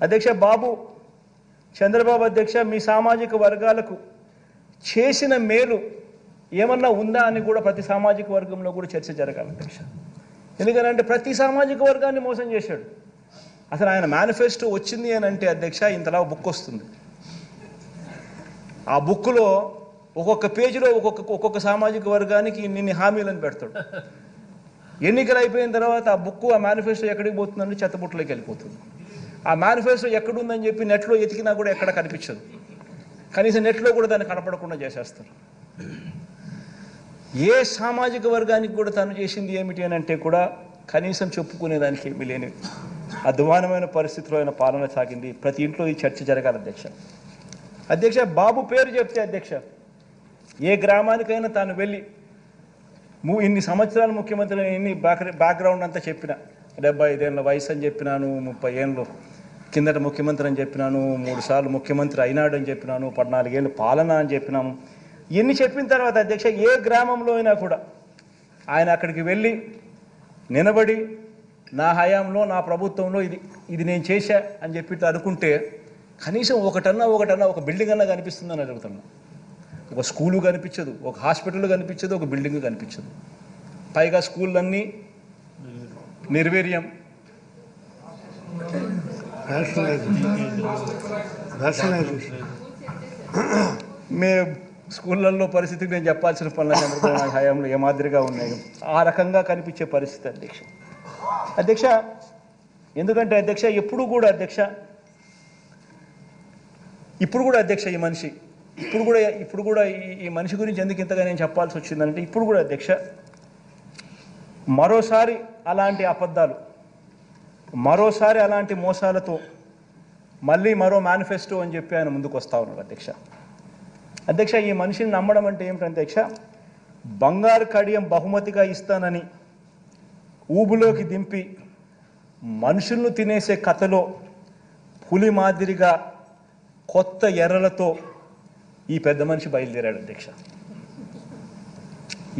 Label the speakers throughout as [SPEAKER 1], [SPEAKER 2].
[SPEAKER 1] అధ్యక్ష బాబు చంద్రబాబు అధ్యక్ష మీ సామాజిక వర్గాలకు చేసిన మేలు ఏమన్నా ఉందా అని కూడా ప్రతి సామాజిక వర్గంలో కూడా చర్చ జరగాలి అధ్యక్ష. ఎందుకంటే ప్రతి సామాజిక వర్గాన్ని మోసం చేశాడు. అసలు ఆయన మేనిఫెస్టో వచ్చింది అని అంటే అధ్యక్ష ఇంతలా బుక్ వస్తుంది. ఆ బుక్లో ఒక్కొక్క పేజీలో ఒక్కొక్క సామాజిక వర్గానికి ఇన్ని హామీలను పెడతాడు. ఎన్నికలు అయిపోయిన తర్వాత ఆ బుక్ ఆ మేనిఫెస్టో ఎక్కడికి పోతుందంటే చెత్తబుట్టలోకి వెళ్ళిపోతుంది. ఆ మేనిఫెస్టో ఎక్కడుందని చెప్పి నెట్లో ఎతికినా కూడా ఎక్కడ కనిపించదు. కనీసం నెట్లో కూడా దాన్ని కనపడకుండా చేసేస్తారు. ఏ సామాజిక వర్గానికి కూడా తను చేసింది ఏమిటి అని అంటే కూడా కనీసం చెప్పుకునేదానికి ఏమీ లేని అధ్వానమైన పరిస్థితిలో ఆయన పాలన సాగింది. ప్రతి ఇంట్లో ఈ చర్చ జరగాలి అధ్యక్ష. అధ్యక్ష బాబు పేరు చెప్తే అధ్యక్ష ఏ గ్రామానికైనా తాను వెళ్ళి ఇన్ని సంవత్సరాలు ముఖ్యమంత్రి ఇన్ని బ్యాక్గ్రౌండ్ అంతా చెప్పిన 75 ఏళ్ళ వయసు అని చెప్పినాను, 30 ఏళ్ళు కిందట ముఖ్యమంత్రి అని చెప్పినాను, 3 సార్లు ముఖ్యమంత్రి అయినాడు అని చెప్పినాను, 14 ఏళ్ళు పాలన అని చెప్పినాము. ఇన్ని చెప్పిన తర్వాత అధ్యక్ష ఏ గ్రామంలో అయినా కూడా ఆయన అక్కడికి వెళ్ళి నిలబడి నా హయాంలో నా ప్రభుత్వంలో ఇది నేను చేశా అని చెప్పి అనుకుంటే కనీసం ఒకటన్నా ఒక బిల్డింగ్ అన్నా కనిపిస్తుందని అడుగుతున్నా. ఒక స్కూలు కనిపించదు, ఒక హాస్పిటల్ కనిపించదు, ఒక బిల్డింగ్ కనిపించదు. పైగా స్కూళ్ళన్నీ నిర్వీర్యం. మే స్కూళ్ళల్లో పరిస్థితికి నేను చెప్పాల్సిన పనుల చంద్రబాబు హయాంలో ఏ మాదిరిగా ఉన్నాయి ఆ రకంగా కనిపించే పరిస్థితి అధ్యక్ష. ఎందుకంటే అధ్యక్ష ఇప్పుడు కూడా అధ్యక్ష ఈ మనిషి ఇప్పుడు కూడా ఈ మనిషి గురించి ఎందుకు ఇంతగా నేను చెప్పాల్సి వచ్చిందంటే ఇప్పుడు కూడా అధ్యక్ష మరోసారి అలాంటి అబద్ధాలు, మరోసారి అలాంటి మోసాలతో మళ్ళీ మరో మేనిఫెస్టో అని చెప్పి ఆయన ముందుకు వస్తూ ఉన్నారు అధ్యక్ష. ఈ మనిషిని నమ్మడం అంటే ఏమిటంటే అధ్యక్ష బంగారు కడియం బహుమతిగా ఇస్తానని ఊబులోకి దింపి మనుషులను తినేసే కథలో పులి మాదిరిగా కొత్త ఎర్రలతో ఈ పెద్ద మనిషి బయలుదేరాడు అధ్యక్ష.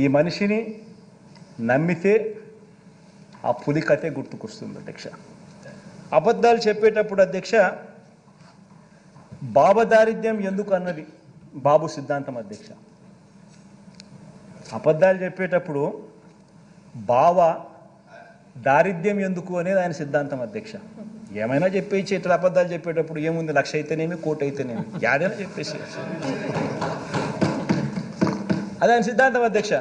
[SPEAKER 1] ఈ మనిషిని నమ్మితే ఆ పులి కథే గుర్తుకొస్తుంది అధ్యక్ష. అబద్ధాలు చెప్పేటప్పుడు అధ్యక్ష భావదారిద్ర్యం ఎందుకు అన్నది బాబు సిద్ధాంతం అధ్యక్ష. అబద్ధాలు చెప్పేటప్పుడు భావ దారిద్ర్యం ఎందుకు అనేది ఆయన సిద్ధాంతం అధ్యక్ష. ఏమైనా చెప్పేసి ఇట్లా అబద్ధాలు చెప్పేటప్పుడు ఏముంది, 1,00,000 అయితేనేమి, 1,00,00,000 అయితేనేమి, యాడైనా చెప్పేసి అది ఆయన సిద్ధాంతం అధ్యక్ష.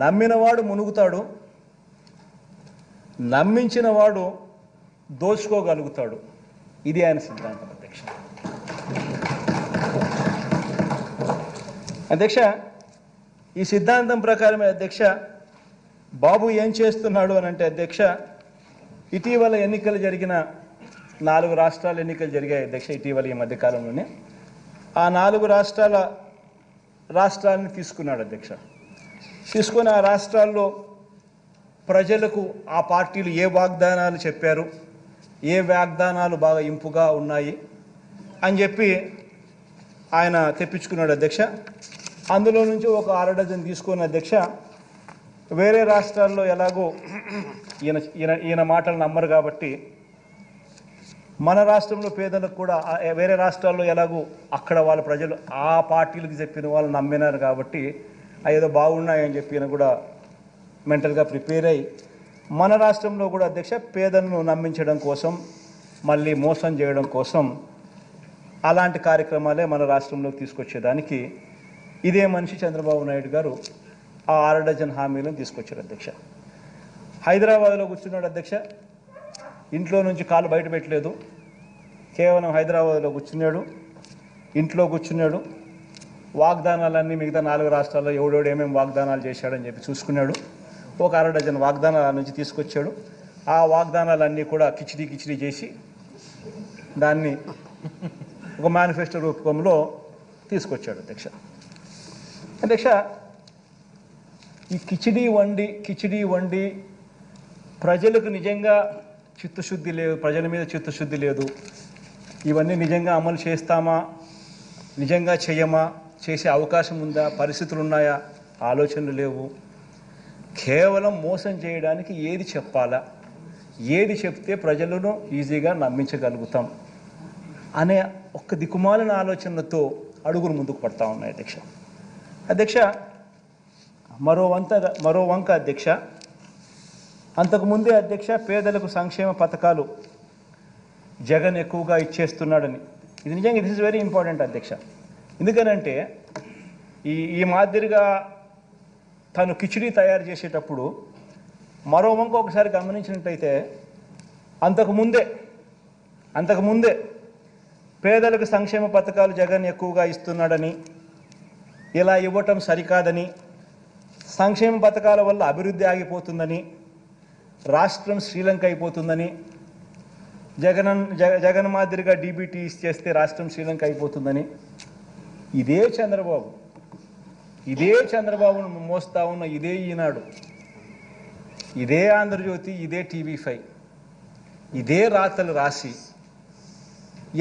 [SPEAKER 1] నమ్మినవాడు మునుగుతాడు, నమ్మించిన వాడు దోచుకోగలుగుతాడు. ఇది ఆయన సిద్ధాంతం అధ్యక్ష. ఈ సిద్ధాంతం ప్రకారమే అధ్యక్ష బాబు ఏం చేస్తున్నాడు అని అంటే అధ్యక్ష ఇటీవల ఎన్నికలు జరిగిన 4 రాష్ట్రాల ఎన్నికలు జరిగాయి అధ్యక్ష ఇటీవల ఈ మధ్యకాలంలోనే. ఆ 4 రాష్ట్రాలను తీసుకున్నాడు అధ్యక్ష. తీసుకొని ఆ రాష్ట్రాల్లో ప్రజలకు ఆ పార్టీలు ఏ వాగ్దానాలు చెప్పారు, ఏ వాగ్దానాలు బాగా ఇంపుగా ఉన్నాయి అని చెప్పి ఆయన తెప్పించుకున్నాడు అధ్యక్ష. అందులో నుంచి ఒక 6 డజన్ తీసుకున్న అధ్యక్ష వేరే రాష్ట్రాల్లో ఎలాగో ఈయన మాటలు నమ్మరు కాబట్టి మన రాష్ట్రంలో పేదలకు కూడా వేరే రాష్ట్రాల్లో ఎలాగో అక్కడ వాళ్ళ ప్రజలు ఆ పార్టీలకు చెప్పిన వాళ్ళు నమ్మినారు కాబట్టి ఏదో బాగున్నాయని చెప్పి ఈయన కూడా మెంటల్గా ప్రిపేర్ అయ్యి మన రాష్ట్రంలో కూడా అధ్యక్ష పేదలను నమ్మించడం కోసం మళ్ళీ మోసం చేయడం కోసం అలాంటి కార్యక్రమాలే మన రాష్ట్రంలోకి తీసుకొచ్చేదానికి ఇదే మనిషి చంద్రబాబు నాయుడు గారు ఆ 6 డజన్ హామీలను తీసుకొచ్చారు అధ్యక్ష. హైదరాబాద్లో కూర్చున్నాడు అధ్యక్ష. ఇంట్లో నుంచి కాలు బయట పెట్టలేదు. కేవలం హైదరాబాద్లో కూర్చున్నాడు, ఇంట్లో కూర్చున్నాడు. వాగ్దానాలన్నీ మిగతా 4 రాష్ట్రాల్లో ఎవడెవడు ఏమేమి వాగ్దానాలు చేశాడని చెప్పి చూసుకున్నాడు. ఒక 6 డజన్ వాగ్దానాల నుంచి తీసుకొచ్చాడు. ఆ వాగ్దానాలన్నీ కూడా కిచిడి చేసి దాన్ని ఒక మేనిఫెస్టో రూపంలో తీసుకొచ్చాడు అధ్యక్ష. ఈ కిచిడి వండి ప్రజలకు నిజంగా చిత్తశుద్ధి లేదు, ప్రజల మీద చిత్తశుద్ధి లేదు. ఇవన్నీ నిజంగా అమలు చేస్తామా, నిజంగా చేయమా, చేసే అవకాశం ఉందా, పరిస్థితులు ఉన్నాయా, ఆలోచనలు లేవు. కేవలం మోసం చేయడానికి ఏది చెప్పాలా, ఏది చెప్తే ప్రజలను ఈజీగా నమ్మించగలుగుతాం అనే ఒక్క దిక్కుమాలిన ఆలోచనలతో అడుగులు ముందుకు పడతా ఉన్నాయి అధ్యక్ష. మరో వంక అధ్యక్ష, అంతకుముందే అధ్యక్ష పేదలకు సంక్షేమ పథకాలు జగన్ ఎక్కువగా ఇచ్చేస్తున్నాడని, ఇది నిజంగా ఇట్ ఈస్ వెరీ ఇంపార్టెంట్ అధ్యక్ష. ఎందుకనంటే ఈ మాదిరిగా తను కిచిడీ తయారు చేసేటప్పుడు మరో వంక ఒకసారి గమనించినట్టయితే అంతకుముందే పేదలకు సంక్షేమ పథకాలు జగన్ ఎక్కువగా ఇస్తున్నాడని, ఇలా ఇవ్వటం సరికాదని, సంక్షేమ పథకాల వల్ల అభివృద్ధి ఆగిపోతుందని, రాష్ట్రం శ్రీలంక అయిపోతుందని, జగన్ మాదిరిగా డీబీటీ చేస్తే రాష్ట్రం శ్రీలంక అయిపోతుందని ఇదే చంద్రబాబును మోస్తా ఉన్న ఇదే ఈనాడు, ఇదే ఆంధ్రజ్యోతి, ఇదే టీవీ5 ఇదే రాతలు రాసి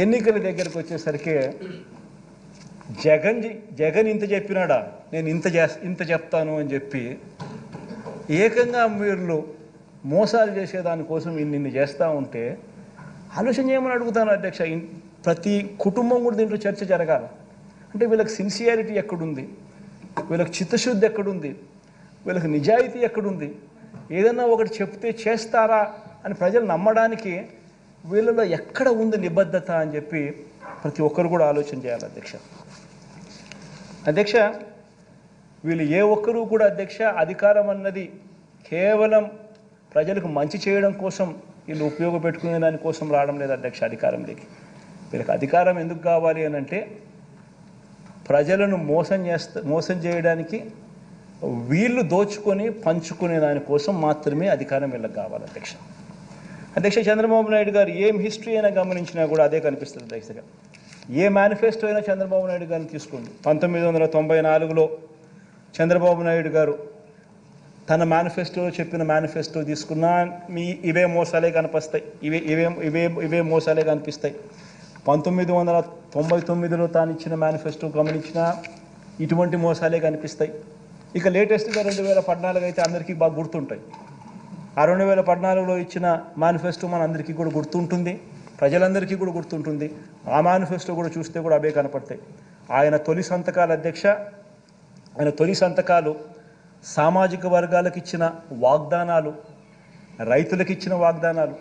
[SPEAKER 1] ఎన్నికల దగ్గరకు వచ్చేసరికి జగన్ ఇంత చెప్పినాడా, నేను ఇంత చెప్తాను అని చెప్పి ఏకంగా మీరు మోసాలు చేసేదానికోసం ఇన్ని చేస్తూ ఉంటే ఆలోచన చేయమని అడుగుతాను అధ్యక్ష. ప్రతి కుటుంబం కూడా దీంట్లో చర్చ జరగాలి. అంటే వీళ్ళకి సిన్సియారిటీ ఎక్కడుంది, వీళ్ళకి చిత్తశుద్ధి ఎక్కడుంది, వీళ్ళకి నిజాయితీ ఎక్కడుంది, ఏదన్నా ఒకటి చెప్తే చేస్తారా అని ప్రజలు నమ్మడానికి వీళ్ళలో ఎక్కడ ఉంది నిబద్ధత అని చెప్పి ప్రతి ఒక్కరు కూడా ఆలోచన చేయాలి అధ్యక్ష. వీళ్ళు ఏ ఒక్కరూ కూడా అధ్యక్ష అధికారం అన్నది కేవలం ప్రజలకు మంచి చేయడం కోసం వీళ్ళు ఉపయోగపెట్టుకునే దానికోసం రావడం లేదు అధ్యక్ష అధికారంలోకి. వీళ్ళకి అధికారం ఎందుకు కావాలి అని అంటే ప్రజలను మోసం చేయడానికి, వీళ్ళు దోచుకొని పంచుకునే దానికోసం మాత్రమే అధికారం వీళ్ళకి కావాలి అధ్యక్ష. చంద్రబాబు నాయుడు గారు ఏం హిస్టరీ అయినా గమనించినా కూడా అదే కనిపిస్తుంది అధ్యక్షగా. ఏ మేనిఫెస్టో అయినా చంద్రబాబు నాయుడు గారిని తీసుకోండి. 1994లో చంద్రబాబు నాయుడు గారు తన మేనిఫెస్టోలో చెప్పిన మేనిఫెస్టో తీసుకున్నా ఇవే మోసాలే కనిపిస్తాయి, ఇవే మోసాలే కనిపిస్తాయి. 1999లో తాను ఇచ్చిన మేనిఫెస్టో గమనించినా ఇటువంటి మోసాలే కనిపిస్తాయి. ఇక లేటెస్ట్గా 2014 అయితే అందరికీ బాగా గుర్తుంటాయి. ఆ 2014లో ఇచ్చిన మేనిఫెస్టో మన అందరికీ కూడా గుర్తుంటుంది, ప్రజలందరికీ కూడా గుర్తుంటుంది. ఆ మేనిఫెస్టో కూడా చూస్తే కూడా అవే కనపడతాయి. ఆయన తొలి సంతకాలు అధ్యక్ష, ఆయన తొలి సంతకాలు సామాజిక వర్గాలకు ఇచ్చిన వాగ్దానాలు, రైతులకు ఇచ్చిన వాగ్దానాలు,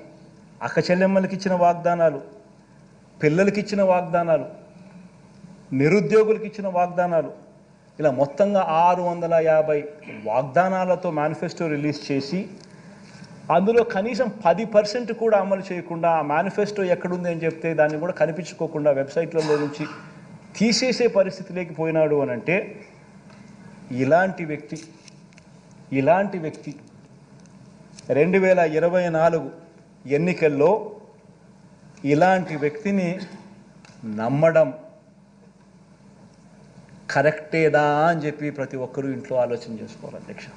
[SPEAKER 1] అక్క చెల్లెమ్మలకు ఇచ్చిన వాగ్దానాలు, పిల్లలకి ఇచ్చిన వాగ్దానాలు, నిరుద్యోగులకు ఇచ్చిన వాగ్దానాలు, ఇలా మొత్తంగా 650 వాగ్దానాలతో మేనిఫెస్టో రిలీజ్ చేసి అందులో కనీసం 10% కూడా అమలు చేయకుండా ఆ మేనిఫెస్టో ఎక్కడుంది అని చెప్తే దాన్ని కూడా కనిపించుకోకుండా వెబ్సైట్లలో నుంచి తీసేసే పరిస్థితిలోకి పోయినాడు అని అంటే ఇలాంటి వ్యక్తి 2024 ఎన్నికల్లో ఇలాంటి వ్యక్తిని నమ్మడం కరెక్టేదా అని చెప్పి ప్రతి ఒక్కరూ ఇంట్లో ఆలోచన చేసుకోవాలి అధ్యక్ష.